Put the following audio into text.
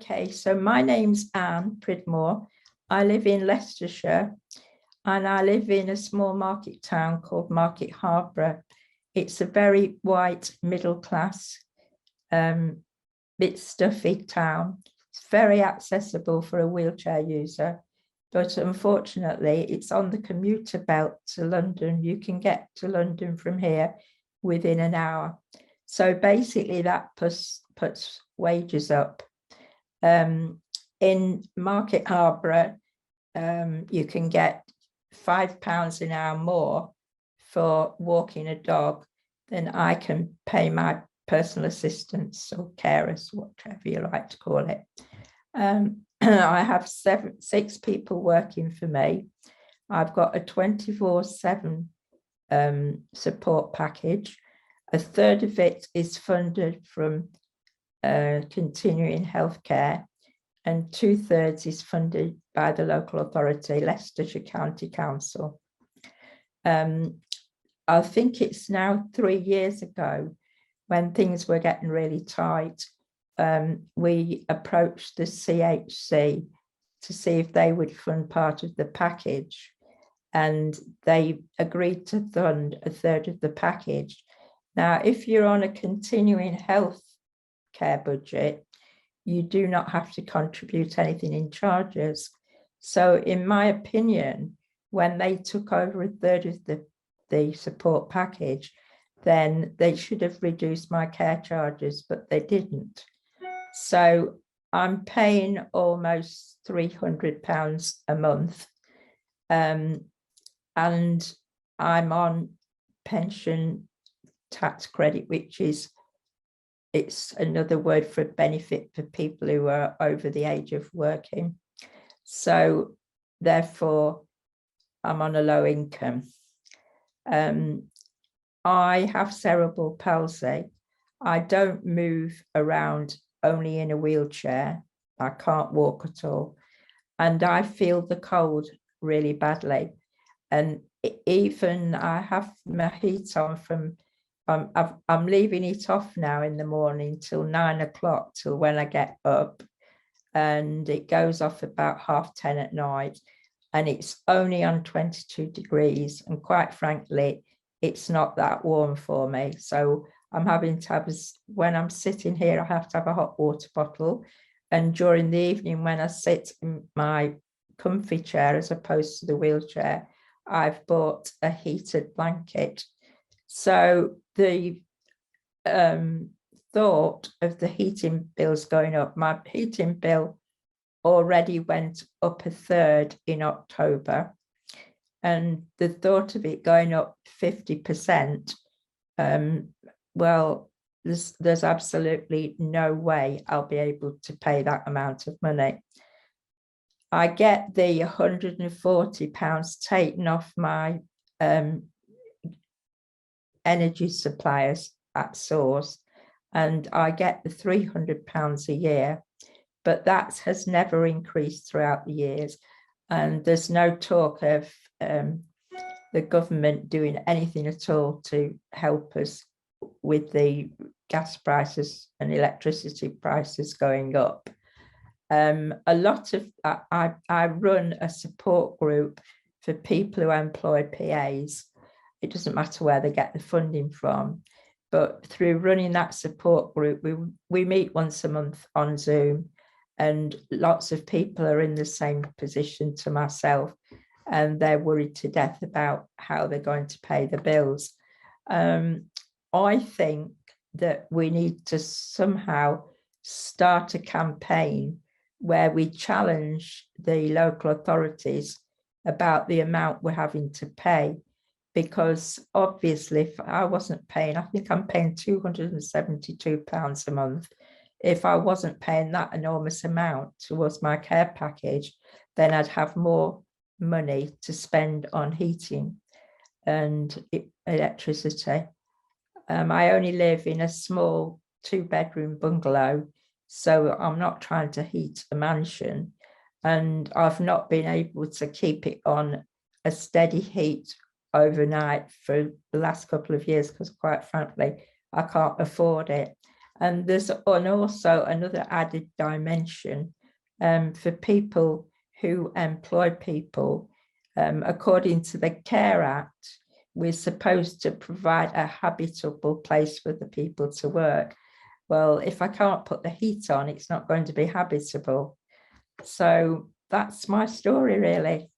Okay, so my name's Anne Pridmore. I live in Leicestershire and I live in a small market town called Market Harborough. It's a very white middle class, bit stuffy town. It's very accessible for a wheelchair user, but unfortunately it's on the commuter belt to London. You can get to London from here within an hour. So basically that puts wages up. In Market Harborough, you can get £5 an hour more for walking a dog than I can pay my personal assistants or carers, whatever you like to call it. I have six people working for me. I've got a 24/7 support package. A third of it is funded from continuing healthcare, and 2/3 is funded by the local authority, Leicestershire County Council. I think it's now 3 years ago, when things were getting really tight, we approached the CHC to see if they would fund part of the package, and they agreed to fund a third of the package. Now, if you're on a continuing health care budget, you do not have to contribute anything in charges. So in my opinion, when they took over a third of the support package, then they should have reduced my care charges, but they didn't. So I'm paying almost £300 a month, and I'm on pension tax credit, which is, it's another word for benefit for people who are over the age of working. So therefore, I'm on a low income. I have cerebral palsy. I don't move around, only in a wheelchair. I can't walk at all. And I feel the cold really badly. And even I have my heat on from, I'm leaving it off now in the morning till 9 o'clock, till when I get up. And it goes off about 10:30 at night. And it's only on 22 degrees. And quite frankly, it's not that warm for me. So I'm having to have, when I'm sitting here, I have to have a hot water bottle. And during the evening, when I sit in my comfy chair, as opposed to the wheelchair, I've bought a heated blanket. So the thought of the heating bills going up, my heating bill already went up a third in October, and the thought of it going up 50%, well, there's absolutely no way I'll be able to pay that amount of money. I get the £140 taken off my energy suppliers at source, and I get the £300 a year, but that has never increased throughout the years. And there's no talk of the government doing anything at all to help us with the gas prices and electricity prices going up. A lot of, I run a support group for people who employ PAs. It doesn't matter where they get the funding from, but through running that support group, we meet once a month on Zoom, and lots of people are in the same position to myself, and they're worried to death about how they're going to pay the bills. I think that we need to somehow start a campaign where we challenge the local authorities about the amount we're having to pay, because obviously if I wasn't paying, I think I'm paying £272 a month. If I wasn't paying that enormous amount towards my care package, then I'd have more money to spend on heating and electricity. I only live in a small 2-bedroom bungalow, so I'm not trying to heat a mansion, and I've not been able to keep it on a steady heat overnight for the last couple of years, because quite frankly, I can't afford it. And there's also another added dimension for people who employ people. According to the Care Act, we're supposed to provide a habitable place for the people to work. Well, if I can't put the heat on, it's not going to be habitable. So that's my story, really.